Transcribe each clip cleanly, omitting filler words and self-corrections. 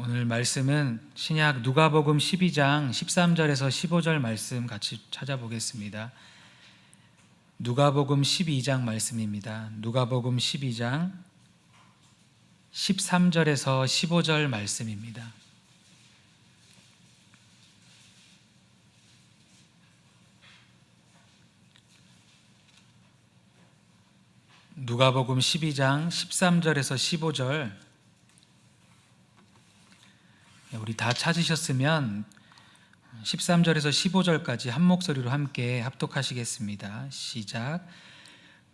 오늘 말씀은 신약 누가복음 12장 13절에서 15절 말씀 같이 찾아보겠습니다. 누가복음 12장 말씀입니다. 누가복음 12장 13절에서 15절 말씀입니다. 누가복음 12장 13절에서 15절 우리 다 찾으셨으면 13절에서 15절까지 한 목소리로 함께 합독하시겠습니다. 시작.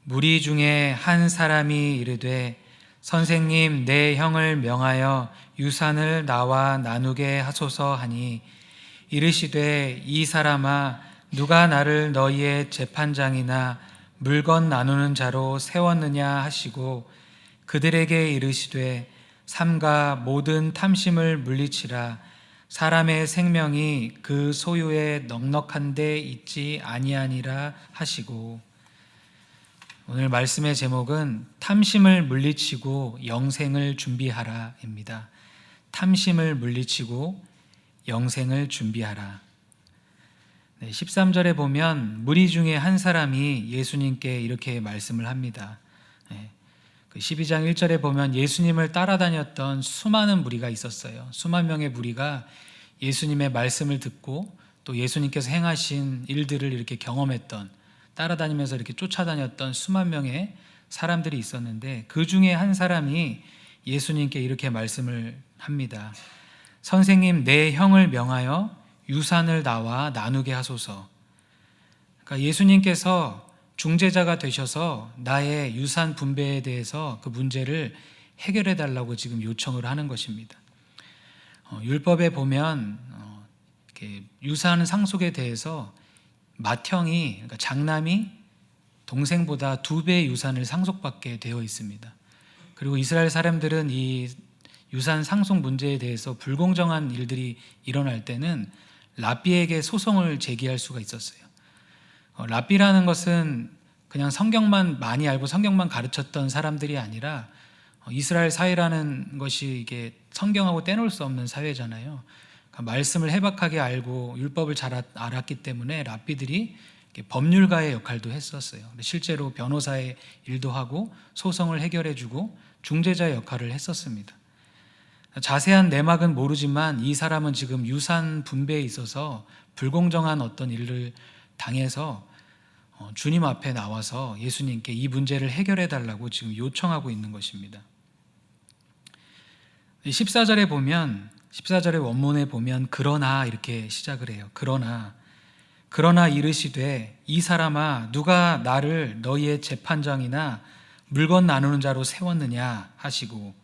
무리 중에 한 사람이 이르되 선생님, 내 형을 명하여 유산을 나와 나누게 하소서 하니, 이르시되 이 사람아, 누가 나를 너희의 재판장이나 물건 나누는 자로 세웠느냐 하시고, 그들에게 이르시되 삼가 모든 탐심을 물리치라. 사람의 생명이 그 소유에 넉넉한 데 있지 아니하니라 하시고. 오늘 말씀의 제목은 탐심을 물리치고 영생을 준비하라입니다. 탐심을 물리치고 영생을 준비하라. 13절에 보면 무리 중에 한 사람이 예수님께 이렇게 말씀을 합니다. 12장 1절에 보면 예수님을 따라다녔던 수많은 무리가 있었어요. 수만 명의 무리가 예수님의 말씀을 듣고 또 예수님께서 행하신 일들을 이렇게 경험했던, 따라다니면서 이렇게 쫓아다녔던 수만 명의 사람들이 있었는데, 그 중에 한 사람이 예수님께 이렇게 말씀을 합니다. 선생님, 내 형을 명하여 유산을 나와 나누게 하소서. 그러니까 예수님께서 중재자가 되셔서 나의 유산 분배에 대해서 그 문제를 해결해 달라고 지금 요청을 하는 것입니다. 율법에 보면 이렇게 유산 상속에 대해서 맏형이, 그러니까 장남이 동생보다 2배의 유산을 상속받게 되어 있습니다. 그리고 이스라엘 사람들은 이 유산 상속 문제에 대해서 불공정한 일들이 일어날 때는 랍비에게 소송을 제기할 수가 있었어요. 랍비라는 것은 그냥 성경만 많이 알고 성경만 가르쳤던 사람들이 아니라, 이스라엘 사회라는 것이 이게 성경하고 떼놓을 수 없는 사회잖아요. 그러니까 말씀을 해박하게 알고 율법을 잘 알았기 때문에 랍비들이 법률가의 역할도 했었어요. 실제로 변호사의 일도 하고 소송을 해결해주고 중재자의 역할을 했었습니다. 자세한 내막은 모르지만 이 사람은 지금 유산 분배에 있어서 불공정한 어떤 일을 당해서 주님 앞에 나와서 예수님께 이 문제를 해결해 달라고 지금 요청하고 있는 것입니다. 14절에 보면, 14절의 원문에 보면 그러나 이렇게 시작을 해요. 그러나 이르시되 이 사람아, 누가 나를 너희의 재판장이나 물건 나누는 자로 세웠느냐 하시고.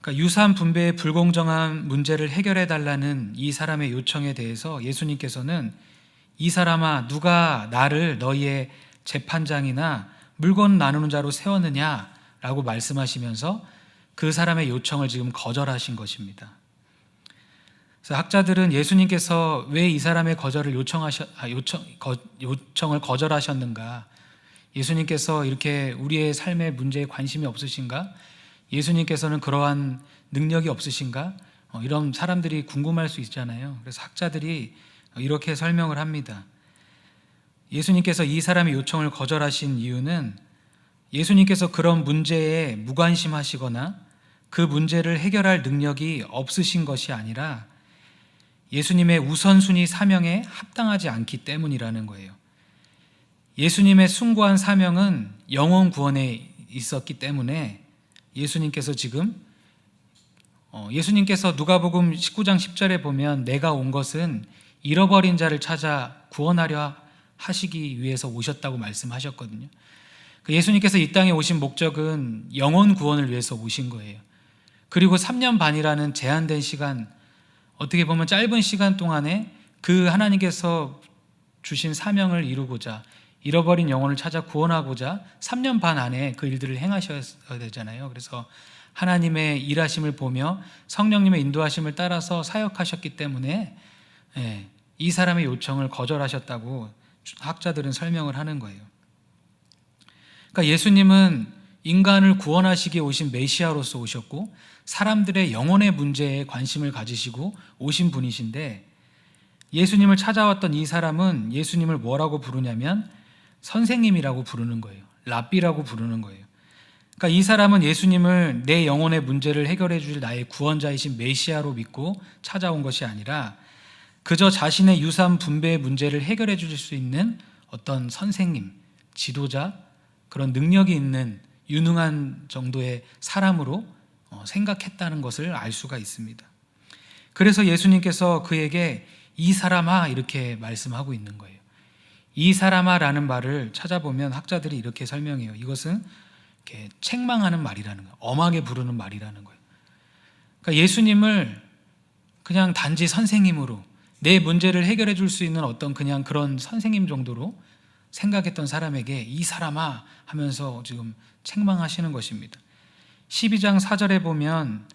그러니까 유산 분배의 불공정한 문제를 해결해 달라는 이 사람의 요청에 대해서 예수님께서는 이 사람아, 누가 나를 너희의 재판장이나 물건 나누는 자로 세웠느냐라고 말씀하시면서 그 사람의 요청을 지금 거절하신 것입니다. 그래서 학자들은 예수님께서 왜 이 사람의 요청을 거절하셨는가? 예수님께서 이렇게 우리의 삶의 문제에 관심이 없으신가? 예수님께서는 그러한 능력이 없으신가? 이런 사람들이 궁금할 수 있잖아요. 그래서 학자들이 이렇게 설명을 합니다. 예수님께서 이 사람의 요청을 거절하신 이유는 예수님께서 그런 문제에 무관심하시거나 그 문제를 해결할 능력이 없으신 것이 아니라 예수님의 우선순위 사명에 합당하지 않기 때문이라는 거예요. 예수님의 숭고한 사명은 영혼 구원에 있었기 때문에 예수님께서 누가복음 19장 10절에 보면 내가 온 것은 잃어버린 자를 찾아 구원하려 하시기 위해서 오셨다고 말씀하셨거든요. 예수님께서 이 땅에 오신 목적은 영혼 구원을 위해서 오신 거예요. 그리고 3년 반이라는 제한된 시간, 어떻게 보면 짧은 시간 동안에 그 하나님께서 주신 사명을 이루고자, 잃어버린 영혼을 찾아 구원하고자 3년 반 안에 그 일들을 행하셔야 되잖아요. 그래서 하나님의 일하심을 보며 성령님의 인도하심을 따라서 사역하셨기 때문에 이 사람의 요청을 거절하셨다고 학자들은 설명을 하는 거예요. 그러니까 예수님은 인간을 구원하시기에 오신 메시아로서 오셨고 사람들의 영혼의 문제에 관심을 가지시고 오신 분이신데, 예수님을 찾아왔던 이 사람은 예수님을 뭐라고 부르냐면 선생님이라고 부르는 거예요. 랍비라고 부르는 거예요. 그러니까 이 사람은 예수님을 내 영혼의 문제를 해결해 주실 나의 구원자이신 메시아로 믿고 찾아온 것이 아니라 그저 자신의 유산 분배의 문제를 해결해 주실 수 있는 어떤 선생님, 지도자, 그런 능력이 있는 유능한 정도의 사람으로 생각했다는 것을 알 수가 있습니다. 그래서 예수님께서 그에게 이 사람아 이렇게 말씀하고 있는 거예요. 이 사람아라는 말을 찾아보면 학자들이 이렇게 설명해요. 이것은 이렇게 책망하는 말이라는 거예요. 엄하게 부르는 말이라는 거예요. 그러니까 예수님을 그냥 단지 선생님으로 내 문제를 해결해 줄 수 있는 어떤 그냥 그런 선생님 정도로 생각했던 사람에게 이 사람아 하면서 지금 책망하시는 것입니다. 12장 4절에 보면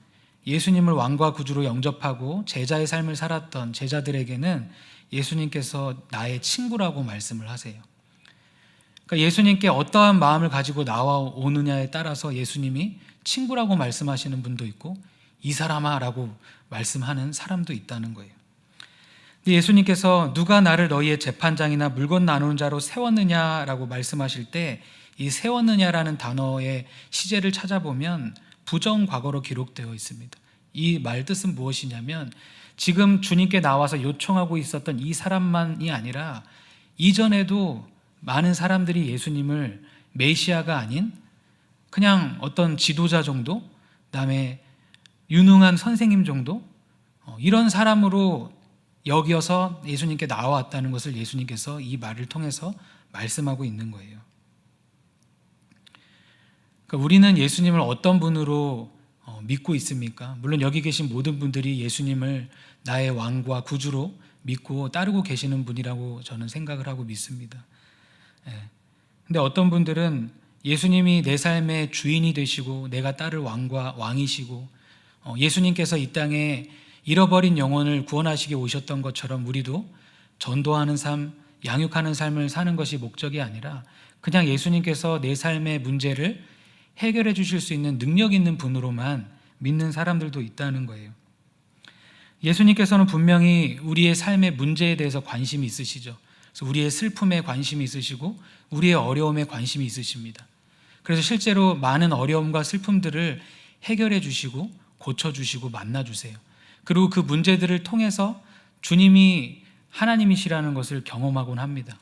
예수님을 왕과 구주로 영접하고 제자의 삶을 살았던 제자들에게는 예수님께서 나의 친구라고 말씀을 하세요. 그러니까 예수님께 어떠한 마음을 가지고 나와오느냐에 따라서 예수님이 친구라고 말씀하시는 분도 있고 이 사람아 라고 말씀하는 사람도 있다는 거예요. 근데 예수님께서 누가 나를 너희의 재판장이나 물건 나누는 자로 세웠느냐라고 말씀하실 때 이 세웠느냐라는 단어의 시제를 찾아보면 부정과거로 기록되어 있습니다. 이 말 뜻은 무엇이냐면 지금 주님께 나와서 요청하고 있었던 이 사람만이 아니라 이전에도 많은 사람들이 예수님을 메시아가 아닌 그냥 어떤 지도자 정도, 그다음에 유능한 선생님 정도, 이런 사람으로 여기어서 예수님께 나와왔다는 것을 예수님께서 이 말을 통해서 말씀하고 있는 거예요. 그러니까 우리는 예수님을 어떤 분으로 믿고 있습니까? 물론 여기 계신 모든 분들이 예수님을 나의 왕과 구주로 믿고 따르고 계시는 분이라고 저는 생각을 하고 믿습니다. 근데 어떤 분들은 예수님이 내 삶의 주인이 되시고 내가 따를 왕과 왕이시고 예수님께서 이 땅에 잃어버린 영혼을 구원하시기 오셨던 것처럼 우리도 전도하는 삶, 양육하는 삶을 사는 것이 목적이 아니라 그냥 예수님께서 내 삶의 문제를 해결해 주실 수 있는 능력 있는 분으로만 믿는 사람들도 있다는 거예요. 예수님께서는 분명히 우리의 삶의 문제에 대해서 관심이 있으시죠. 그래서 우리의 슬픔에 관심이 있으시고 우리의 어려움에 관심이 있으십니다. 그래서 실제로 많은 어려움과 슬픔들을 해결해 주시고 고쳐주시고 만나주세요. 그리고 그 문제들을 통해서 주님이 하나님이시라는 것을 경험하곤 합니다.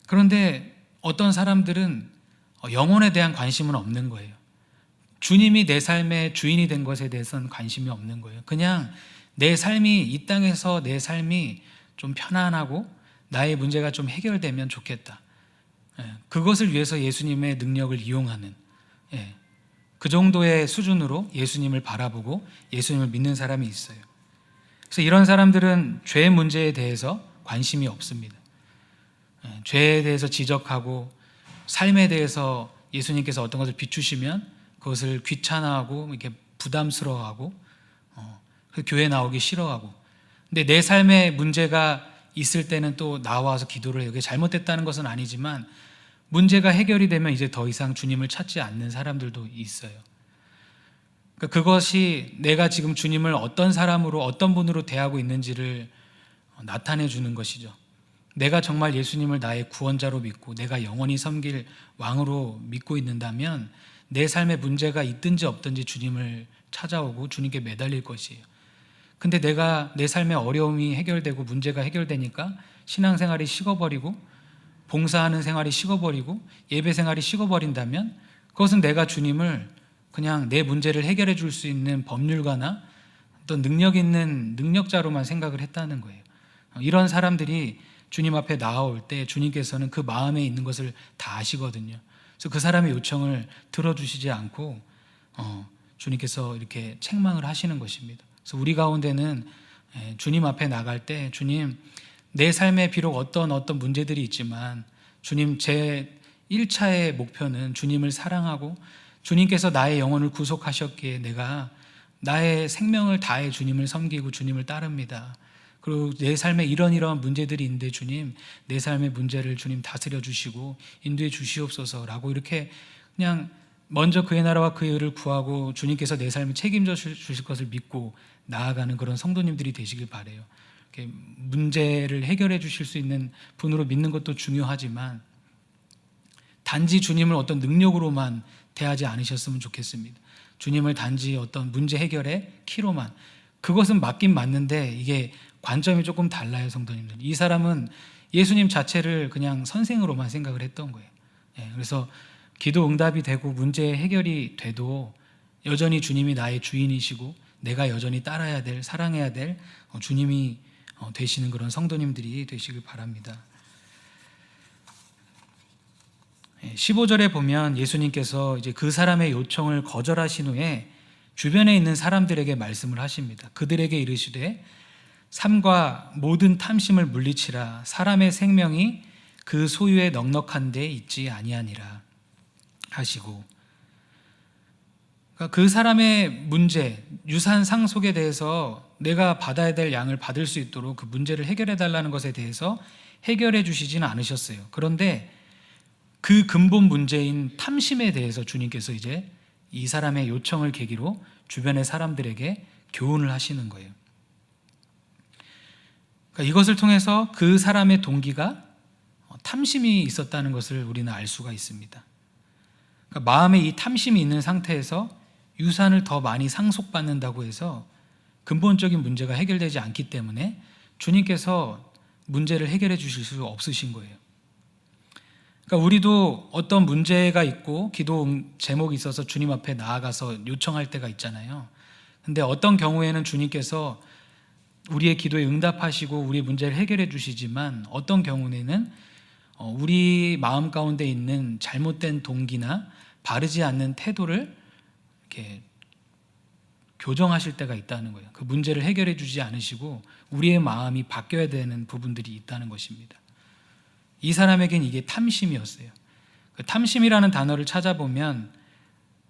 그런데 어떤 사람들은 영혼에 대한 관심은 없는 거예요. 주님이 내 삶의 주인이 된 것에 대해서는 관심이 없는 거예요. 그냥 내 삶이 이 땅에서 내 삶이 좀 편안하고 나의 문제가 좀 해결되면 좋겠다. 그것을 위해서 예수님의 능력을 이용하는 그 정도의 수준으로 예수님을 바라보고 예수님을 믿는 사람이 있어요. 그래서 이런 사람들은 죄 문제에 대해서 관심이 없습니다. 죄에 대해서 지적하고 삶에 대해서 예수님께서 어떤 것을 비추시면 그것을 귀찮아하고 이렇게 부담스러워하고 교회 나오기 싫어하고, 근데 내 삶에 문제가 있을 때는 또 나와서 기도를 해요. 그게 잘못됐다는 것은 아니지만 문제가 해결이 되면 이제 더 이상 주님을 찾지 않는 사람들도 있어요. 그러니까 그것이 내가 지금 주님을 어떤 사람으로 어떤 분으로 대하고 있는지를 나타내 주는 것이죠. 내가 정말 예수님을 나의 구원자로 믿고 내가 영원히 섬길 왕으로 믿고 있는다면 내 삶에 문제가 있든지 없든지 주님을 찾아오고 주님께 매달릴 것이에요. 근데 내가 내 삶의 어려움이 해결되고 문제가 해결되니까 신앙생활이 식어버리고 봉사하는 생활이 식어버리고 예배 생활이 식어버린다면 그것은 내가 주님을 그냥 내 문제를 해결해 줄 수 있는 법률가나 어떤 능력 있는 능력자로만 생각을 했다는 거예요. 이런 사람들이 주님 앞에 나아올 때 주님께서는 그 마음에 있는 것을 다 아시거든요. 그래서 그 사람의 요청을 들어주시지 않고 주님께서 이렇게 책망을 하시는 것입니다. 그래서 우리 가운데는 주님 앞에 나갈 때 주님, 내 삶에 비록 어떤 문제들이 있지만 주님, 제 1차의 목표는 주님을 사랑하고 주님께서 나의 영혼을 구속하셨기에 내가 나의 생명을 다해 주님을 섬기고 주님을 따릅니다. 그리고 내 삶에 이런 문제들이 있는데 주님, 내 삶의 문제를 주님 다스려 주시고 인도해 주시옵소서라고 이렇게 그냥 먼저 그의 나라와 그의 의를 구하고 주님께서 내 삶을 책임져 주실 것을 믿고 나아가는 그런 성도님들이 되시길 바라요. 이렇게 문제를 해결해 주실 수 있는 분으로 믿는 것도 중요하지만 단지 주님을 어떤 능력으로만 대하지 않으셨으면 좋겠습니다. 주님을 단지 어떤 문제 해결의 키로만, 그것은 맞긴 맞는데 이게 관점이 조금 달라요, 성도님들. 이 사람은 예수님 자체를 그냥 선생으로만 생각을 했던 거예요. 그래서 기도 응답이 되고 문제 해결이 돼도 여전히 주님이 나의 주인이시고 내가 여전히 따라야 될, 사랑해야 될 주님이 되시는 그런 성도님들이 되시길 바랍니다. 15절에 보면 예수님께서 이제 그 사람의 요청을 거절하신 후에 주변에 있는 사람들에게 말씀을 하십니다. 그들에게 이르시되 삶과 모든 탐심을 물리치라. 사람의 생명이 그 소유에 넉넉한 데 있지 아니하니라 하시고, 그러니까 그 사람의 문제, 유산 상속에 대해서 내가 받아야 될 양을 받을 수 있도록 그 문제를 해결해 달라는 것에 대해서 해결해 주시지는 않으셨어요. 그런데 그 근본 문제인 탐심에 대해서 주님께서 이제 이 사람의 요청을 계기로 주변의 사람들에게 교훈을 하시는 거예요. 그러니까 이것을 통해서 그 사람의 동기가 탐심이 있었다는 것을 우리는 알 수가 있습니다. 그러니까 마음에 이 탐심이 있는 상태에서 유산을 더 많이 상속받는다고 해서 근본적인 문제가 해결되지 않기 때문에 주님께서 문제를 해결해 주실 수 없으신 거예요. 그러니까 우리도 어떤 문제가 있고 기도 제목이 있어서 주님 앞에 나아가서 요청할 때가 있잖아요. 근데 어떤 경우에는 주님께서 우리의 기도에 응답하시고 우리의 문제를 해결해 주시지만 어떤 경우에는 우리 마음 가운데 있는 잘못된 동기나 바르지 않는 태도를 이렇게 교정하실 때가 있다는 거예요. 그 문제를 해결해 주지 않으시고 우리의 마음이 바뀌어야 되는 부분들이 있다는 것입니다. 이 사람에겐 이게 탐심이었어요. 그 탐심이라는 단어를 찾아보면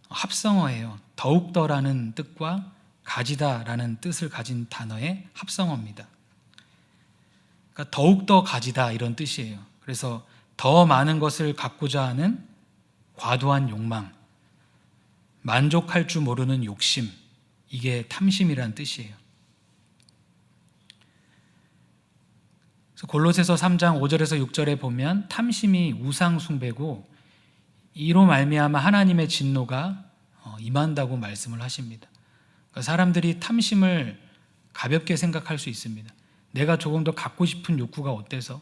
합성어예요. 더욱더라는 뜻과 가지다라는 뜻을 가진 단어의 합성어입니다. 그러니까 더욱더 가지다 이런 뜻이에요. 그래서 더 많은 것을 갖고자 하는 과도한 욕망, 만족할 줄 모르는 욕심, 이게 탐심이라는 뜻이에요. 그래서 골로새서 3장 5절에서 6절에 보면 탐심이 우상 숭배고 이로 말미암아 하나님의 진노가 임한다고 말씀을 하십니다. 그러니까 사람들이 탐심을 가볍게 생각할 수 있습니다. 내가 조금 더 갖고 싶은 욕구가 어때서,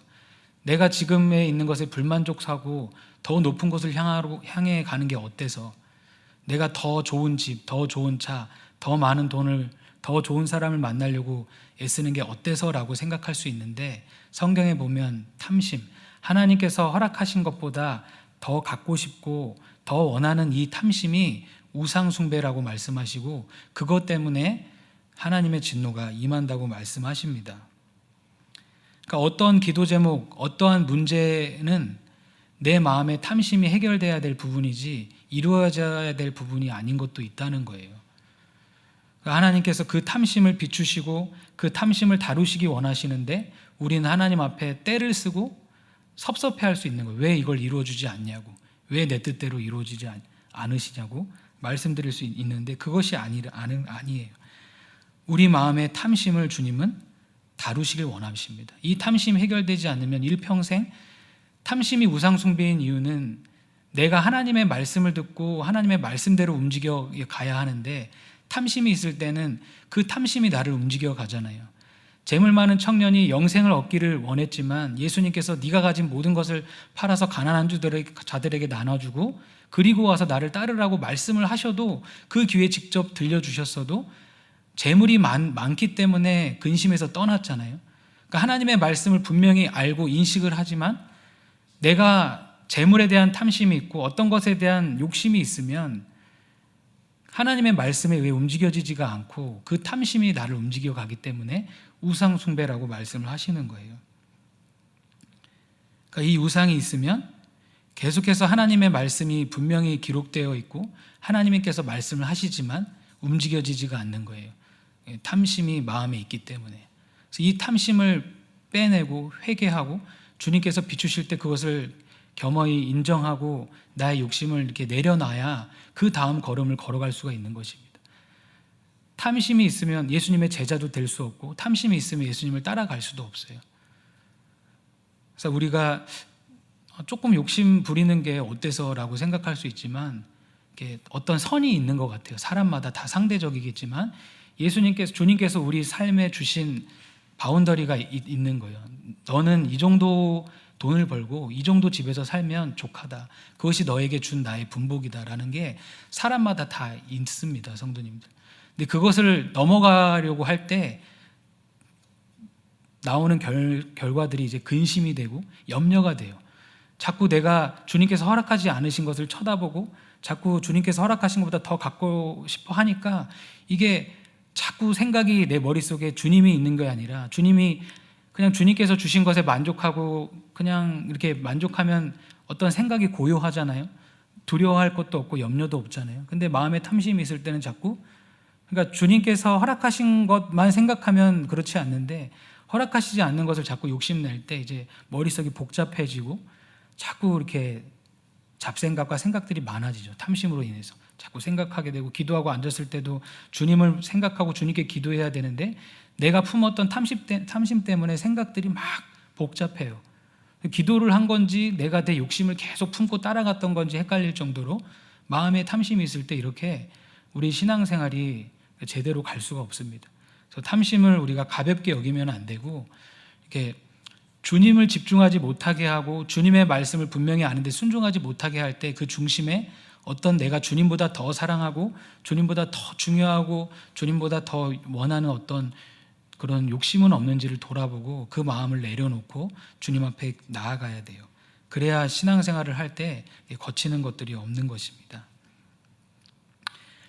내가 지금에 있는 것에 불만족하고 더 높은 곳을 향해 가는 게 어때서, 내가 더 좋은 집, 더 좋은 차, 더 많은 돈을, 더 좋은 사람을 만나려고 애쓰는 게 어때서라고 생각할 수 있는데, 성경에 보면 탐심, 하나님께서 허락하신 것보다 더 갖고 싶고 더 원하는 이 탐심이 우상숭배라고 말씀하시고 그것 때문에 하나님의 진노가 임한다고 말씀하십니다. 그러니까 어떤 기도 제목, 어떠한 문제는 내 마음의 탐심이 해결돼야 될 부분이지 이루어져야 될 부분이 아닌 것도 있다는 거예요. 그러니까 하나님께서 그 탐심을 비추시고 그 탐심을 다루시기 원하시는데 우리는 하나님 앞에 떼를 쓰고 섭섭해할 수 있는 거예요. 왜 이걸 이루어주지 않냐고, 왜 내 뜻대로 이루어지지 않으시냐고 말씀드릴 수 있는데 그것이 아니에요. 우리 마음의 탐심을 주님은 다루시길 원하십니다. 이 탐심이 해결되지 않으면 일평생, 탐심이 우상숭배인 이유는 내가 하나님의 말씀을 듣고 하나님의 말씀대로 움직여 가야 하는데 탐심이 있을 때는 그 탐심이 나를 움직여 가잖아요. 재물 많은 청년이 영생을 얻기를 원했지만 예수님께서 네가 가진 모든 것을 팔아서 가난한 자들에게 나눠주고 그리고 와서 나를 따르라고 말씀을 하셔도 그 귀에 직접 들려주셨어도 재물이 많기 때문에 근심해서 떠났잖아요. 그러니까 하나님의 말씀을 분명히 알고 인식을 하지만 내가 재물에 대한 탐심이 있고 어떤 것에 대한 욕심이 있으면 하나님의 말씀에 왜 움직여지지가 않고 그 탐심이 나를 움직여 가기 때문에 우상 숭배라고 말씀을 하시는 거예요. 그러니까 이 우상이 있으면 계속해서 하나님의 말씀이 분명히 기록되어 있고 하나님께서 말씀을 하시지만 움직여지지가 않는 거예요. 탐심이 마음에 있기 때문에. 그래서 이 탐심을 빼내고 회개하고 주님께서 비추실 때 그것을 겸허히 인정하고 나의 욕심을 이렇게 내려놔야 그 다음 걸음을 걸어갈 수가 있는 것입니다. 탐심이 있으면 예수님의 제자도 될 수 없고 탐심이 있으면 예수님을 따라갈 수도 없어요. 그래서 우리가 조금 욕심 부리는 게 어때서라고 생각할 수 있지만 어떤 선이 있는 것 같아요. 사람마다 다 상대적이겠지만 주님께서 우리 삶에 주신 바운더리가 있는 거예요. 너는 이 정도 돈을 벌고 이 정도 집에서 살면 족하다. 그것이 너에게 준 나의 분복이다라는 게 사람마다 다 있습니다, 성도님들. 근데 그것을 넘어가려고 할 때 나오는 결과들이 이제 근심이 되고 염려가 돼요. 자꾸 내가 주님께서 허락하지 않으신 것을 쳐다보고 자꾸 주님께서 허락하신 것보다 더 갖고 싶어 하니까 이게 자꾸 생각이 내 머릿속에 주님이 있는 게 아니라 그냥 주님께서 주신 것에 만족하고 그냥 이렇게 만족하면 어떤 생각이 고요하잖아요. 두려워할 것도 없고 염려도 없잖아요. 근데 마음에 탐심이 있을 때는 자꾸 그러니까 주님께서 허락하신 것만 생각하면 그렇지 않는데 허락하시지 않는 것을 자꾸 욕심낼 때 이제 머릿속이 복잡해지고 자꾸 이렇게 잡생각과 생각들이 많아지죠. 탐심으로 인해서 자꾸 생각하게 되고 기도하고 앉았을 때도 주님을 생각하고 주님께 기도해야 되는데 내가 품었던 탐심 때문에 생각들이 막 복잡해요. 기도를 한 건지 내가 내 욕심을 계속 품고 따라갔던 건지 헷갈릴 정도로 마음에 탐심이 있을 때 이렇게 우리 신앙생활이 제대로 갈 수가 없습니다. 그래서 탐심을 우리가 가볍게 여기면 안 되고 이렇게 주님을 집중하지 못하게 하고 주님의 말씀을 분명히 아는데 순종하지 못하게 할 때 그 중심에 어떤 내가 주님보다 더 사랑하고 주님보다 더 중요하고 주님보다 더 원하는 어떤 그런 욕심은 없는지를 돌아보고 그 마음을 내려놓고 주님 앞에 나아가야 돼요. 그래야 신앙생활을 할 때 거치는 것들이 없는 것입니다.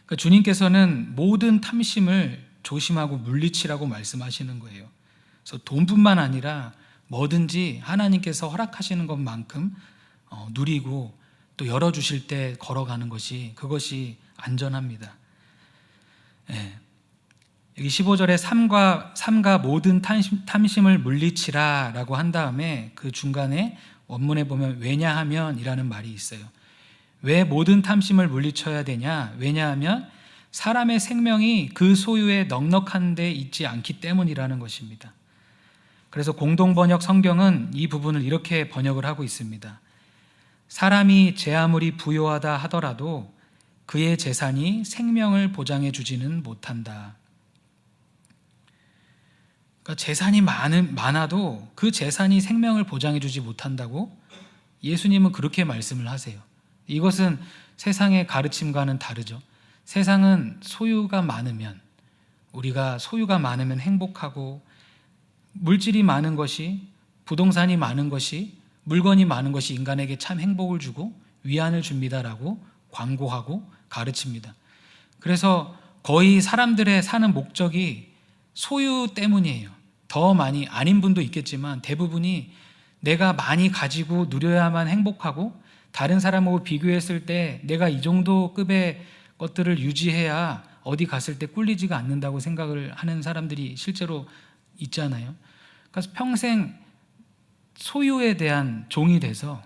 그러니까 주님께서는 모든 탐심을 조심하고 물리치라고 말씀하시는 거예요. 그래서 돈뿐만 아니라 뭐든지 하나님께서 허락하시는 것만큼 누리고 또 열어주실 때 걸어가는 그것이 안전합니다. 예. 여기 15절에 삼가 모든 탐심을 물리치라 라고 한 다음에 그 중간에 원문에 보면 왜냐하면 이라는 말이 있어요. 왜 모든 탐심을 물리쳐야 되냐? 왜냐하면 사람의 생명이 그 소유에 넉넉한 데 있지 않기 때문이라는 것입니다. 그래서 공동번역 성경은 이 부분을 이렇게 번역을 하고 있습니다. 사람이 제 아무리 부유하다 하더라도 그의 재산이 생명을 보장해 주지는 못한다. 그러니까 재산이 많아도 그 재산이 생명을 보장해 주지 못한다고 예수님은 그렇게 말씀을 하세요. 이것은 세상의 가르침과는 다르죠. 세상은 우리가 소유가 많으면 행복하고 물질이 많은 것이, 부동산이 많은 것이, 물건이 많은 것이 인간에게 참 행복을 주고 위안을 줍니다라고 광고하고 가르칩니다. 그래서 거의 사람들의 사는 목적이 소유 때문이에요. 더 많이 아닌 분도 있겠지만 대부분이 내가 많이 가지고 누려야만 행복하고 다른 사람하고 비교했을 때 내가 이 정도 급의 것들을 유지해야 어디 갔을 때 꿀리지가 않는다고 생각을 하는 사람들이 실제로 있잖아요. 그래서 평생 소유에 대한 종이 돼서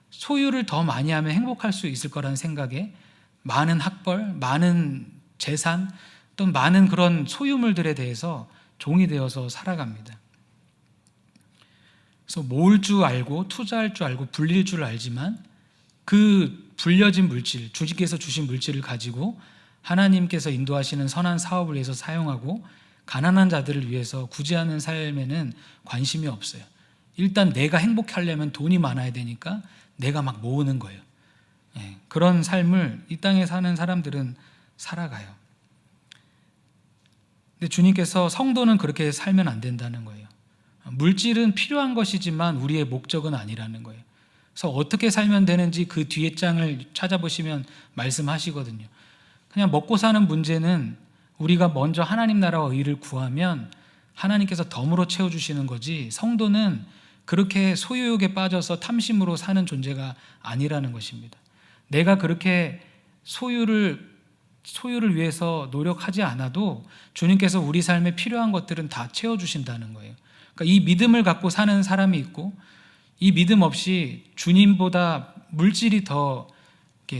소유를 더 많이 하면 행복할 수 있을 거라는 생각에 많은 학벌, 많은 재산, 또 많은 그런 소유물들에 대해서 종이 되어서 살아갑니다. 그래서 모을 줄 알고 투자할 줄 알고 불릴 줄 알지만 그 불려진 물질, 주님께서 주신 물질을 가지고 하나님께서 인도하시는 선한 사업을 위해서 사용하고 가난한 자들을 위해서 구제하는 삶에는 관심이 없어요. 일단 내가 행복하려면 돈이 많아야 되니까 내가 막 모으는 거예요. 그런 삶을 이 땅에 사는 사람들은 살아가요. 근데 주님께서 성도는 그렇게 살면 안 된다는 거예요. 물질은 필요한 것이지만 우리의 목적은 아니라는 거예요. 그래서 어떻게 살면 되는지 그 뒤에 장을 찾아보시면 말씀하시거든요. 그냥 먹고 사는 문제는 우리가 먼저 하나님 나라와 의를 구하면 하나님께서 덤으로 채워주시는 거지, 성도는 그렇게 소유욕에 빠져서 탐심으로 사는 존재가 아니라는 것입니다. 내가 그렇게 소유를 소유를 위해서 노력하지 않아도 주님께서 우리 삶에 필요한 것들은 다 채워주신다는 거예요. 그러니까 이 믿음을 갖고 사는 사람이 있고, 이 믿음 없이 주님보다 물질이 더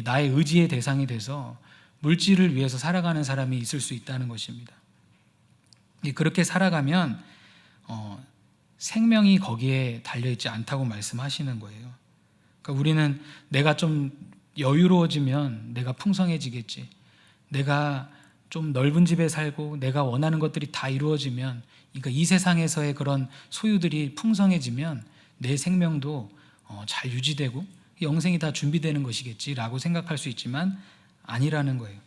나의 의지의 대상이 돼서 물질을 위해서 살아가는 사람이 있을 수 있다는 것입니다. 그렇게 살아가면 생명이 거기에 달려있지 않다고 말씀하시는 거예요. 그러니까 우리는 내가 좀 여유로워지면 내가 풍성해지겠지, 내가 좀 넓은 집에 살고 내가 원하는 것들이 다 이루어지면, 그러니까 이 세상에서의 그런 소유들이 풍성해지면 내 생명도 잘 유지되고 영생이 다 준비되는 것이겠지라고 생각할 수 있지만 아니라는 거예요.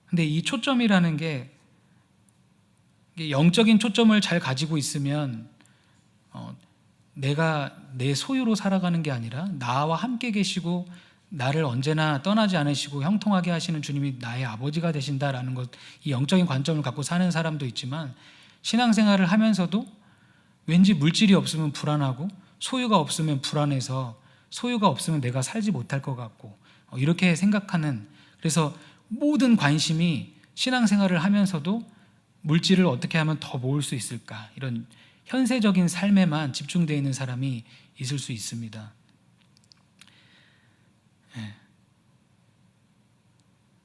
근데 이 초점이라는 게 영적인 초점을 잘 가지고 있으면 내가 내 소유로 살아가는 게 아니라 나와 함께 계시고 나를 언제나 떠나지 않으시고 형통하게 하시는 주님이 나의 아버지가 되신다라는 것, 이 영적인 관점을 갖고 사는 사람도 있지만, 신앙생활을 하면서도 왠지 물질이 없으면 불안하고 소유가 없으면 불안해서 소유가 없으면 내가 살지 못할 것 같고 이렇게 생각하는, 그래서 모든 관심이 신앙생활을 하면서도 물질을 어떻게 하면 더 모을 수 있을까, 이런 현세적인 삶에만 집중되어 있는 사람이 있을 수 있습니다.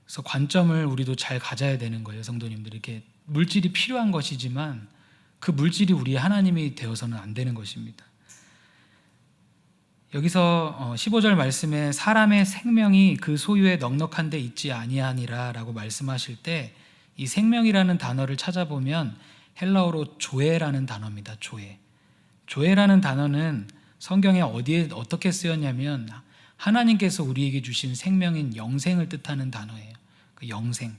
그래서 관점을 우리도 잘 가져야 되는 거예요, 성도님들. 이렇게 물질이 필요한 것이지만 그 물질이 우리 하나님이 되어서는 안 되는 것입니다. 여기서 15절 말씀에 사람의 생명이 그 소유에 넉넉한 데 있지 아니하니라 라고 말씀하실 때, 이 생명이라는 단어를 찾아보면 헬라어로 조에라는 단어입니다. 조에라는 단어는 성경에 어디에 어떻게 쓰였냐면 하나님께서 우리에게 주신 생명인 영생을 뜻하는 단어예요. 그 영생.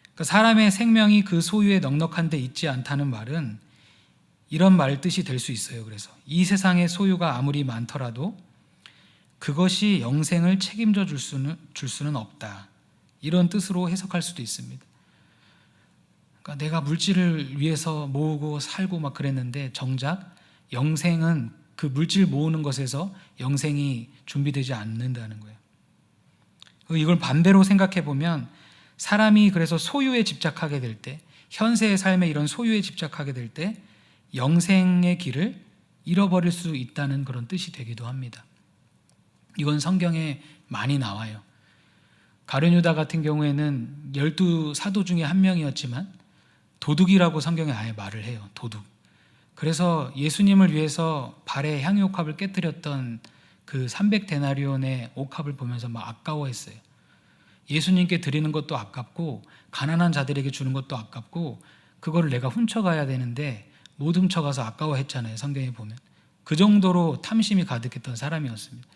그러니까 사람의 생명이 그 소유에 넉넉한 데 있지 않다는 말은 이런 말 뜻이 될 수 있어요. 그래서 이 세상의 소유가 아무리 많더라도 그것이 영생을 책임져 줄 수는 없다, 이런 뜻으로 해석할 수도 있습니다. 그러니까 내가 물질을 위해서 모으고 살고 막 그랬는데 정작 영생은 그 물질 모으는 것에서 영생이 준비되지 않는다는 거예요. 이걸 반대로 생각해 보면 사람이 그래서 소유에 집착하게 될 때, 현세의 삶에 이런 소유에 집착하게 될 때 영생의 길을 잃어버릴 수 있다는 그런 뜻이 되기도 합니다. 이건 성경에 많이 나와요. 가룟 유다 같은 경우에는 12사도 중에 한 명이었지만 도둑이라고 성경에 아예 말을 해요. 도둑. 그래서 예수님을 위해서 발에 향유옥합을 깨뜨렸던 그 300데나리온의 옥합을 보면서 막 아까워했어요. 예수님께 드리는 것도 아깝고 가난한 자들에게 주는 것도 아깝고 그거를 내가 훔쳐가야 되는데 못 훔쳐가서 아까워했잖아요. 성경에 보면 그 정도로 탐심이 가득했던 사람이었습니다.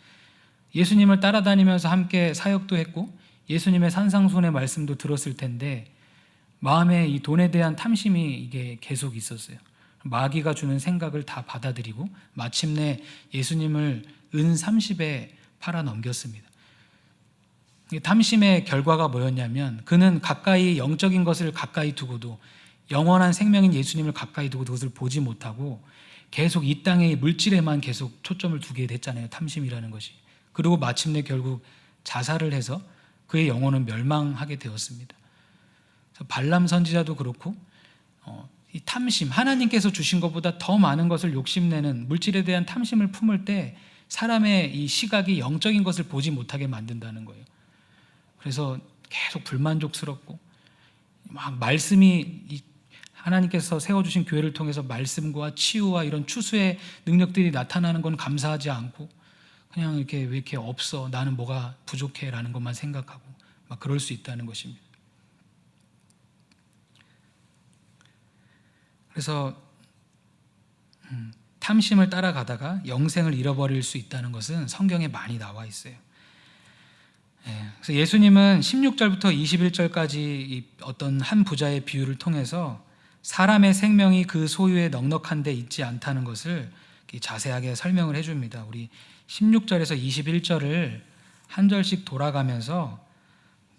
예수님을 따라다니면서 함께 사역도 했고 예수님의 산상수훈의 말씀도 들었을 텐데 마음에 이 돈에 대한 탐심이 이게 계속 있었어요. 마귀가 주는 생각을 다 받아들이고 마침내 예수님을 은 30에 팔아 넘겼습니다. 탐심의 결과가 뭐였냐면 그는 가까이 영적인 것을 가까이 두고도 영원한 생명인 예수님을 가까이 두고 그것을 보지 못하고 계속 이 땅의 물질에만 계속 초점을 두게 됐잖아요. 탐심이라는 것이. 그리고 마침내 결국 자살을 해서 그의 영혼은 멸망하게 되었습니다. 발람 선지자도 그렇고 이 탐심, 하나님께서 주신 것보다 더 많은 것을 욕심내는 물질에 대한 탐심을 품을 때 사람의 이 시각이 영적인 것을 보지 못하게 만든다는 거예요. 그래서 계속 불만족스럽고 막 말씀이 하나님께서 세워주신 교회를 통해서 말씀과 치유와 이런 추수의 능력들이 나타나는 건 감사하지 않고 그냥 이렇게 왜 이렇게 없어, 나는 뭐가 부족해 라는 것만 생각하고 막 그럴 수 있다는 것입니다. 그래서 탐심을 따라가다가 영생을 잃어버릴 수 있다는 것은 성경에 많이 나와 있어요. 그래서 예수님은 16절부터 21절까지 어떤 한 부자의 비유를 통해서 사람의 생명이 그 소유에 넉넉한 데 있지 않다는 것을 자세하게 설명을 해줍니다. 우리 16절에서 21절을 한 절씩 돌아가면서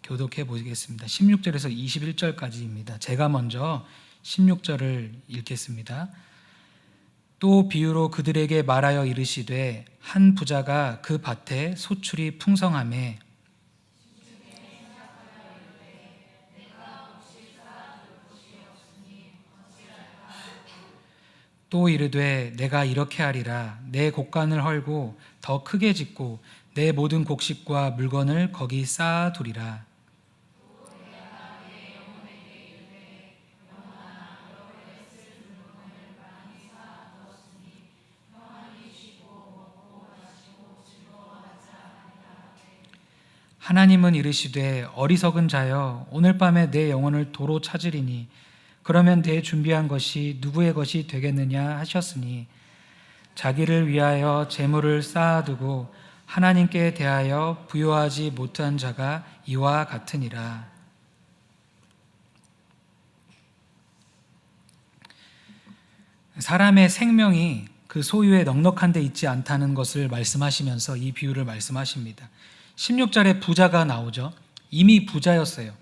교독해 보겠습니다. 16절에서 21절까지입니다. 제가 먼저 16절을 읽겠습니다. 또 비유로 그들에게 말하여 이르시되 한 부자가 그 밭에 소출이 풍성하매 또 이르되 내가 이렇게 하리라. 내 곡간을 헐고 더 크게 짓고 내 모든 곡식과 물건을 거기 쌓아두리라. 하나님은 이르시되 어리석은 자여 오늘 밤에 내 영혼을 도로 찾으리니 그러면 내 준비한 것이 누구의 것이 되겠느냐 하셨으니 자기를 위하여 재물을 쌓아두고 하나님께 대하여 부요하지 못한 자가 이와 같으니라. 사람의 생명이 그 소유에 넉넉한 데 있지 않다는 것을 말씀하시면서 이 비유를 말씀하십니다. 16절에 부자가 나오죠. 이미 부자였어요.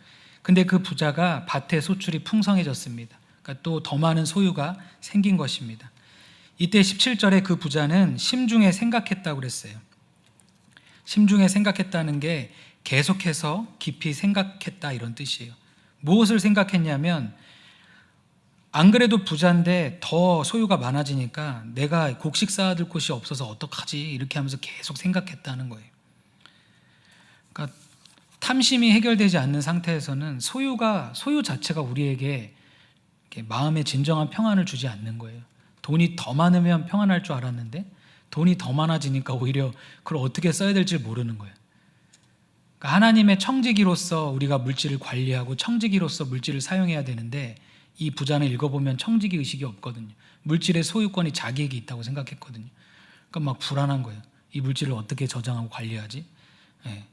근데 그 부자가 밭의 소출이 풍성해졌습니다. 그러니까 또 더 많은 소유가 생긴 것입니다. 이때 17절에 그 부자는 심중에 생각했다고 그랬어요. 심중에 생각했다는 게 계속해서 깊이 생각했다 이런 뜻이에요. 무엇을 생각했냐면 안 그래도 부자인데 더 소유가 많아지니까 내가 곡식 쌓아둘 곳이 없어서 어떡하지 이렇게 하면서 계속 생각했다는 거예요. 그러니까 탐심이 해결되지 않는 상태에서는 소유 자체가 우리에게 마음의 진정한 평안을 주지 않는 거예요. 돈이 더 많으면 평안할 줄 알았는데 돈이 더 많아지니까 오히려 그걸 어떻게 써야 될지 모르는 거예요. 그러니까 하나님의 청지기로서 우리가 물질을 관리하고 청지기로서 물질을 사용해야 되는데 이 부자는 읽어보면 청지기 의식이 없거든요. 물질의 소유권이 자기에게 있다고 생각했거든요. 그러니까 막 불안한 거예요. 이 물질을 어떻게 저장하고 관리하지? 네.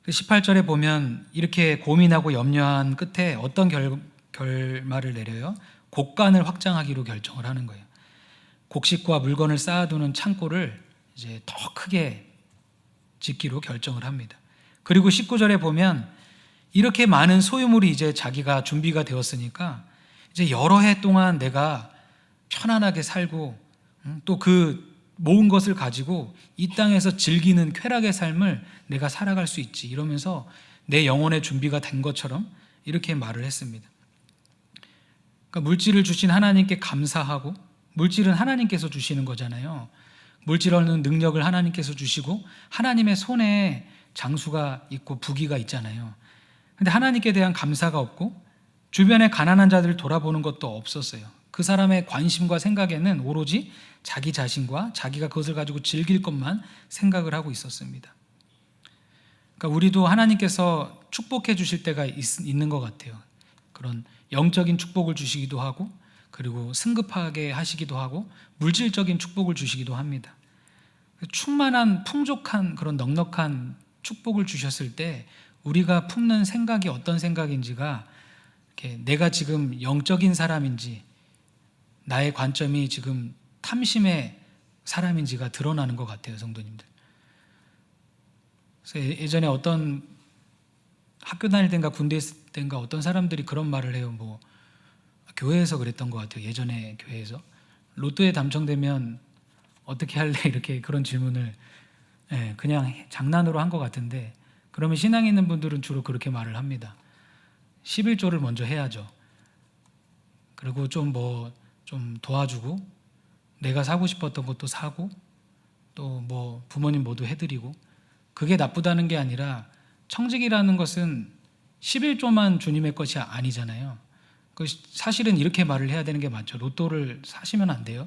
18절에 보면 이렇게 고민하고 염려한 끝에 어떤 결말을 내려요? 곡간을 확장하기로 결정을 하는 거예요. 곡식과 물건을 쌓아두는 창고를 이제 더 크게 짓기로 결정을 합니다. 그리고 19절에 보면 이렇게 많은 소유물이 이제 자기가 준비가 되었으니까 이제 여러 해 동안 내가 편안하게 살고 또 그 모은 것을 가지고 이 땅에서 즐기는 쾌락의 삶을 내가 살아갈 수 있지 이러면서 내 영혼의 준비가 된 것처럼 이렇게 말을 했습니다. 그러니까 물질을 주신 하나님께 감사하고 물질은 하나님께서 주시는 거잖아요. 물질 얻는 능력을 하나님께서 주시고 하나님의 손에 장수가 있고 부귀가 있잖아요. 근데 하나님께 대한 감사가 없고 주변에 가난한 자들을 돌아보는 것도 없었어요. 그 사람의 관심과 생각에는 오로지 자기 자신과 자기가 그것을 가지고 즐길 것만 생각을 하고 있었습니다. 그러니까 우리도 하나님께서 축복해 주실 때가 있는 것 같아요. 그런 영적인 축복을 주시기도 하고 그리고 승급하게 하시기도 하고 물질적인 축복을 주시기도 합니다. 충만한 풍족한 그런 넉넉한 축복을 주셨을 때 우리가 품는 생각이 어떤 생각인지가 내가 지금 영적인 사람인지 나의 관점이 지금 탐심의 사람인지가 드러나는 것 같아요, 성도님들. 그래서 예전에 어떤 학교 다닐 땐가 군대 있을 땐가 어떤 사람들이 그런 말을 해요. 뭐 교회에서 그랬던 것 같아요. 예전에 교회에서 로또에 당첨되면 어떻게 할래? 이렇게 그런 질문을 그냥 장난으로 한 것 같은데 그러면 신앙 있는 분들은 주로 그렇게 말을 합니다. 11조를 먼저 해야죠. 그리고 좀 도와주고 내가 사고 싶었던 것도 사고 또 뭐 부모님 모두 해드리고 그게 나쁘다는 게 아니라 청직이라는 것은 11조만 주님의 것이 아니잖아요. 사실은 이렇게 말을 해야 되는 게 맞죠. 로또를 사시면 안 돼요.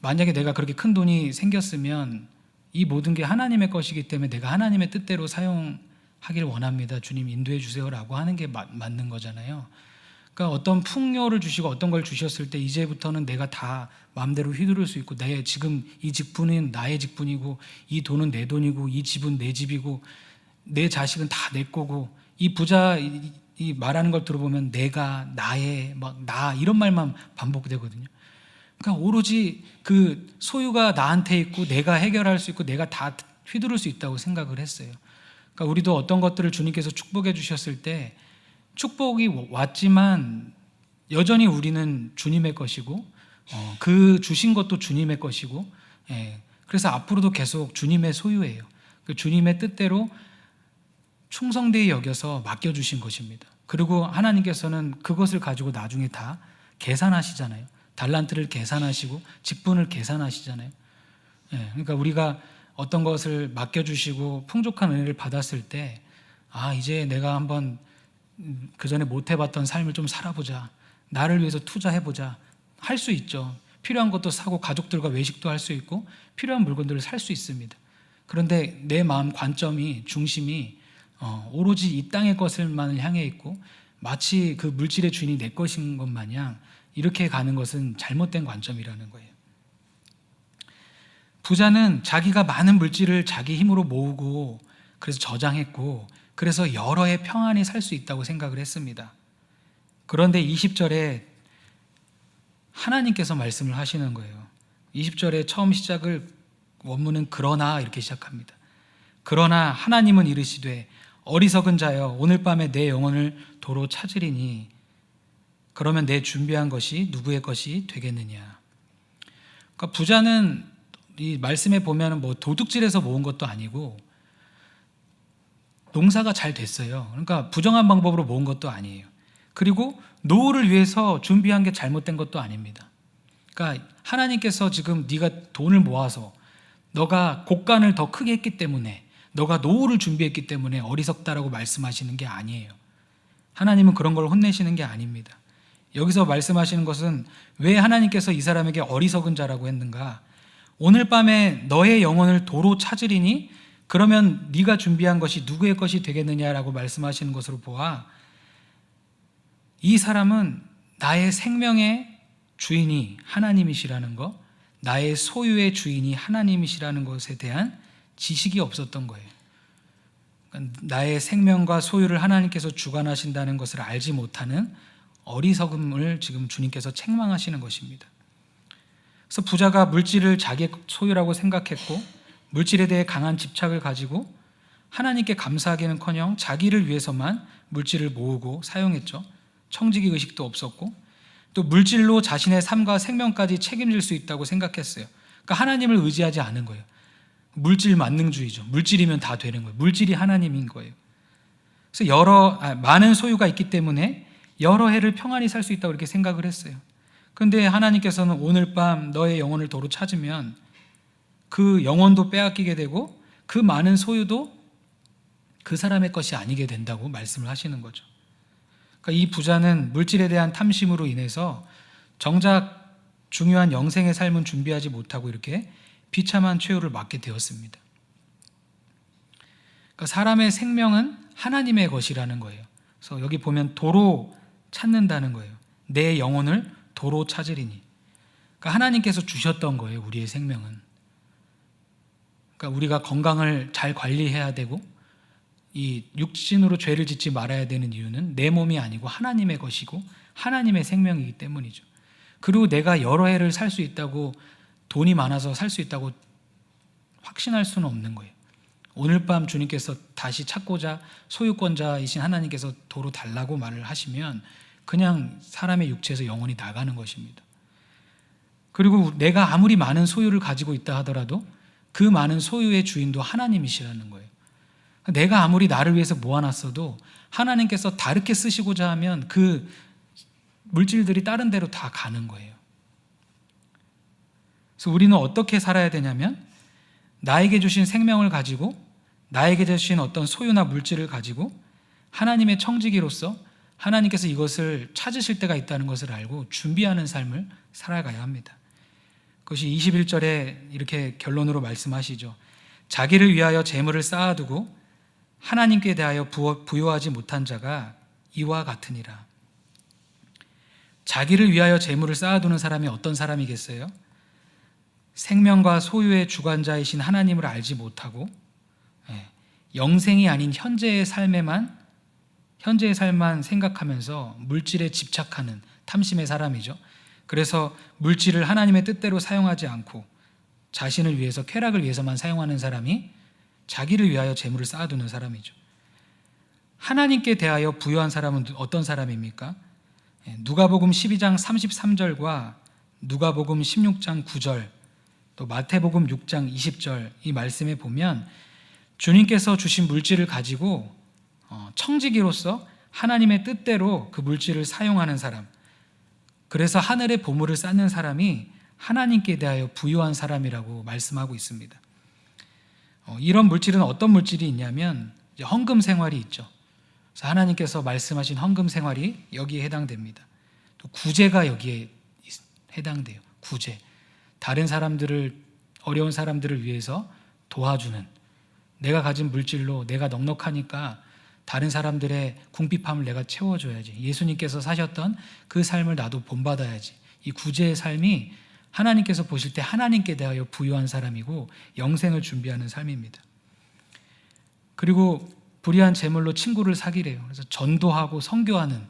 만약에 내가 그렇게 큰 돈이 생겼으면 이 모든 게 하나님의 것이기 때문에 내가 하나님의 뜻대로 사용하길 원합니다. 주님 인도해 주세요라고 하는 게 맞는 거잖아요. 그러니까 어떤 풍요를 주시고 어떤 걸 주셨을 때 이제부터는 내가 다 마음대로 휘두를 수 있고 지금 이 직분은 나의 직분이고 이 돈은 내 돈이고 이 집은 내 집이고 내 자식은 다 내 거고 이 부자 이 말하는 걸 들어보면 내가 나의 나 이런 말만 반복되거든요. 그러니까 오로지 그 소유가 나한테 있고 내가 해결할 수 있고 내가 다 휘두를 수 있다고 생각을 했어요. 그러니까 우리도 어떤 것들을 주님께서 축복해 주셨을 때 축복이 왔지만 여전히 우리는 주님의 것이고 그 주신 것도 주님의 것이고 그래서 앞으로도 계속 주님의 소유예요. 그 주님의 뜻대로 충성되이 여겨서 맡겨주신 것입니다. 그리고 하나님께서는 그것을 가지고 나중에 다 계산하시잖아요. 달란트를 계산하시고 직분을 계산하시잖아요. 그러니까 우리가 어떤 것을 맡겨주시고 풍족한 은혜를 받았을 때, 이제 내가 한번 그 전에 못 해봤던 삶을 좀 살아보자, 나를 위해서 투자해보자 할 수 있죠. 필요한 것도 사고 가족들과 외식도 할 수 있고 필요한 물건들을 살 수 있습니다. 그런데 내 마음 관점이, 중심이 오로지 이 땅의 것을만 향해 있고 마치 그 물질의 주인이 내 것인 것 마냥 이렇게 가는 것은 잘못된 관점이라는 거예요. 부자는 자기가 많은 물질을 자기 힘으로 모으고 그래서 저장했고 그래서 여러 해 평안히 살 수 있다고 생각을 했습니다. 그런데 20절에 하나님께서 말씀을 하시는 거예요. 20절에 처음 시작을 원문은 그러나 이렇게 시작합니다. 그러나 하나님은 이르시되 어리석은 자여 오늘 밤에 내 영혼을 도로 찾으리니 그러면 내 준비한 것이 누구의 것이 되겠느냐. 그러니까 부자는 이 말씀에 보면은 뭐 도둑질해서 모은 것도 아니고 농사가 잘 됐어요. 그러니까 부정한 방법으로 모은 것도 아니에요. 그리고 노후를 위해서 준비한 게 잘못된 것도 아닙니다. 그러니까 하나님께서 지금 네가 돈을 모아서 너가 곡간을 더 크게 했기 때문에 너가 노후를 준비했기 때문에 어리석다라고 말씀하시는 게 아니에요. 하나님은 그런 걸 혼내시는 게 아닙니다. 여기서 말씀하시는 것은 왜 하나님께서 이 사람에게 어리석은 자라고 했는가? 오늘 밤에 너의 영혼을 도로 찾으리니 그러면 네가 준비한 것이 누구의 것이 되겠느냐라고 말씀하시는 것으로 보아 이 사람은 나의 생명의 주인이 하나님이시라는 것, 나의 소유의 주인이 하나님이시라는 것에 대한 지식이 없었던 거예요. 그러니까 나의 생명과 소유를 하나님께서 주관하신다는 것을 알지 못하는 어리석음을 지금 주님께서 책망하시는 것입니다. 그래서 부자가 물질을 자기의 소유라고 생각했고 물질에 대해 강한 집착을 가지고 하나님께 감사하기는커녕 자기를 위해서만 물질을 모으고 사용했죠. 청지기 의식도 없었고 또 물질로 자신의 삶과 생명까지 책임질 수 있다고 생각했어요. 그러니까 하나님을 의지하지 않은 거예요. 물질 만능주의죠. 물질이면 다 되는 거예요. 물질이 하나님인 거예요. 그래서 많은 소유가 있기 때문에 여러 해를 평안히 살 수 있다고 이렇게 생각을 했어요. 그런데 하나님께서는 오늘 밤 너의 영혼을 도로 찾으면 그 영혼도 빼앗기게 되고 그 많은 소유도 그 사람의 것이 아니게 된다고 말씀을 하시는 거죠. 그러니까 이 부자는 물질에 대한 탐심으로 인해서 정작 중요한 영생의 삶은 준비하지 못하고 이렇게 비참한 최후를 맞게 되었습니다. 그러니까 사람의 생명은 하나님의 것이라는 거예요. 그래서 여기 보면 도로 찾는다는 거예요. 내 영혼을 도로 찾으리니. 그러니까 하나님께서 주셨던 거예요. 우리의 생명은. 그러니까 우리가 건강을 잘 관리해야 되고 이 육신으로 죄를 짓지 말아야 되는 이유는 내 몸이 아니고 하나님의 것이고 하나님의 생명이기 때문이죠. 그리고 내가 여러 해를 살 수 있다고 돈이 많아서 살 수 있다고 확신할 수는 없는 거예요. 오늘 밤 주님께서 다시 찾고자 소유권자이신 하나님께서 도로 달라고 말을 하시면 그냥 사람의 육체에서 영혼이 나가는 것입니다. 그리고 내가 아무리 많은 소유를 가지고 있다 하더라도 그 많은 소유의 주인도 하나님이시라는 거예요. 내가 아무리 나를 위해서 모아놨어도 하나님께서 다르게 쓰시고자 하면 그 물질들이 다른 데로 다 가는 거예요. 그래서 우리는 어떻게 살아야 되냐면 나에게 주신 생명을 가지고 나에게 주신 어떤 소유나 물질을 가지고 하나님의 청지기로서 하나님께서 이것을 찾으실 때가 있다는 것을 알고 준비하는 삶을 살아가야 합니다. 그것이 21절에 이렇게 결론으로 말씀하시죠. 자기를 위하여 재물을 쌓아두고 하나님께 대하여 부요하지 못한 자가 이와 같으니라. 자기를 위하여 재물을 쌓아두는 사람이 어떤 사람이겠어요? 생명과 소유의 주관자이신 하나님을 알지 못하고 영생이 아닌 현재의 삶만 생각하면서 물질에 집착하는 탐심의 사람이죠. 그래서 물질을 하나님의 뜻대로 사용하지 않고 자신을 위해서, 쾌락을 위해서만 사용하는 사람이 자기를 위하여 재물을 쌓아두는 사람이죠. 하나님께 대하여 부요한 사람은 어떤 사람입니까? 누가복음 12장 33절과 누가복음 16장 9절 또 마태복음 6장 20절 이 말씀에 보면 주님께서 주신 물질을 가지고 청지기로서 하나님의 뜻대로 그 물질을 사용하는 사람, 그래서 하늘의 보물을 쌓는 사람이 하나님께 대하여 부유한 사람이라고 말씀하고 있습니다. 이런 물질은 어떤 물질이 있냐면 이제 헌금 생활이 있죠. 그래서 하나님께서 말씀하신 헌금 생활이 여기에 해당됩니다. 또 구제가 여기에 해당돼요. 구제. 다른 사람들을, 어려운 사람들을 위해서 도와주는, 내가 가진 물질로 내가 넉넉하니까 다른 사람들의 궁핍함을 내가 채워줘야지. 예수님께서 사셨던 그 삶을 나도 본받아야지. 이 구제의 삶이 하나님께서 보실 때 하나님께 대하여 부유한 사람이고 영생을 준비하는 삶입니다. 그리고 불의한 재물로 친구를 사귀래요. 그래서 전도하고 선교하는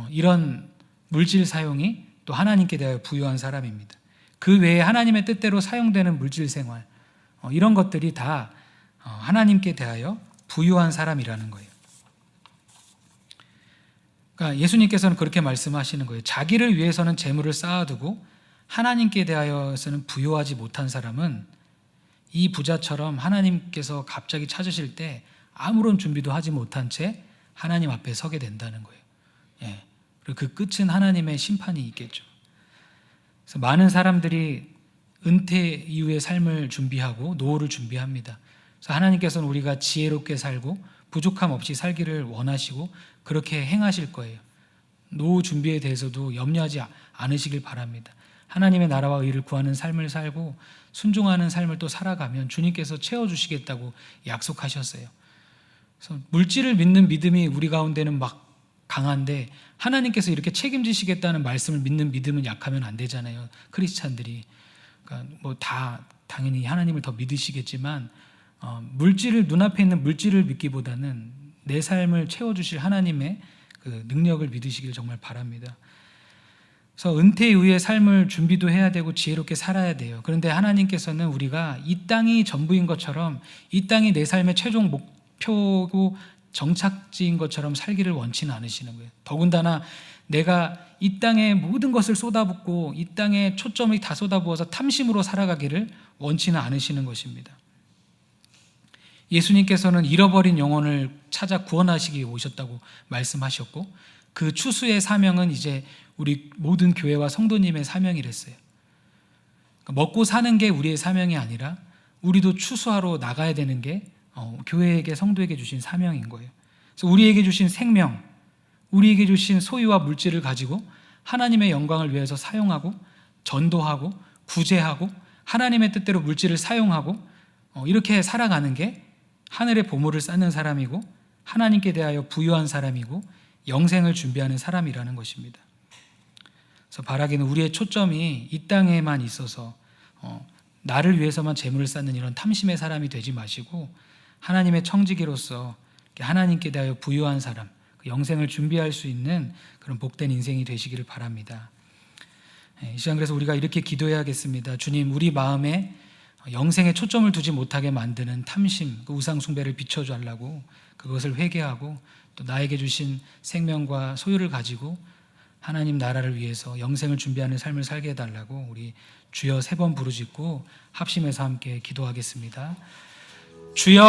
이런 물질 사용이 또 하나님께 대하여 부유한 사람입니다. 그 외에 하나님의 뜻대로 사용되는 물질 생활, 이런 것들이 다 하나님께 대하여 부유한 사람이라는 거예요. 그러니까 예수님께서는 그렇게 말씀하시는 거예요. 자기를 위해서는 재물을 쌓아두고 하나님께 대하여서는 부유하지 못한 사람은 이 부자처럼 하나님께서 갑자기 찾으실 때 아무런 준비도 하지 못한 채 하나님 앞에 서게 된다는 거예요. 예. 그리고 그 끝은 하나님의 심판이 있겠죠. 그래서 많은 사람들이 은퇴 이후의 삶을 준비하고 노후를 준비합니다. 그래서 하나님께서는 우리가 지혜롭게 살고 부족함 없이 살기를 원하시고 그렇게 행하실 거예요. 노후 준비에 대해서도 염려하지 않으시길 바랍니다. 하나님의 나라와 의를 구하는 삶을 살고 순종하는 삶을 또 살아가면 주님께서 채워주시겠다고 약속하셨어요. 그래서 물질을 믿는 믿음이 우리 가운데는 막 강한데 하나님께서 이렇게 책임지시겠다는 말씀을 믿는 믿음은 약하면 안 되잖아요. 크리스찬들이. 그러니까 뭐 다 당연히 하나님을 더 믿으시겠지만 물질을, 눈앞에 있는 물질을 믿기보다는 내 삶을 채워주실 하나님의 그 능력을 믿으시길 정말 바랍니다. 그래서 은퇴 이후의 삶을 준비도 해야 되고 지혜롭게 살아야 돼요. 그런데 하나님께서는 우리가 이 땅이 전부인 것처럼, 이 땅이 내 삶의 최종 목표고 정착지인 것처럼 살기를 원치는 않으시는 거예요. 더군다나 내가 이 땅에 모든 것을 쏟아붓고 이 땅에 초점이 다 쏟아부어서 탐심으로 살아가기를 원치는 않으시는 것입니다. 예수님께서는 잃어버린 영혼을 찾아 구원하시기 위해 오셨다고 말씀하셨고, 그 추수의 사명은 이제 우리 모든 교회와 성도님의 사명이랬어요. 먹고 사는 게 우리의 사명이 아니라 우리도 추수하러 나가야 되는 게 교회에게, 성도에게 주신 사명인 거예요. 그래서 우리에게 주신 생명, 우리에게 주신 소유와 물질을 가지고 하나님의 영광을 위해서 사용하고 전도하고 구제하고 하나님의 뜻대로 물질을 사용하고 이렇게 살아가는 게 하늘의 보물을 쌓는 사람이고 하나님께 대하여 부유한 사람이고 영생을 준비하는 사람이라는 것입니다. 그래서 바라기는 우리의 초점이 이 땅에만 있어서 나를 위해서만 재물을 쌓는 이런 탐심의 사람이 되지 마시고 하나님의 청지기로서 하나님께 대하여 부유한 사람, 영생을 준비할 수 있는 그런 복된 인생이 되시기를 바랍니다. 이 시간 그래서 우리가 이렇게 기도해야겠습니다. 주님, 우리 마음에 영생에 초점을 두지 못하게 만드는 탐심, 그 우상 숭배를 비춰달라고, 그것을 회개하고 또 나에게 주신 생명과 소유를 가지고 하나님 나라를 위해서 영생을 준비하는 삶을 살게 해달라고 우리 주여 3번 부르짖고 합심해서 함께 기도하겠습니다. 주여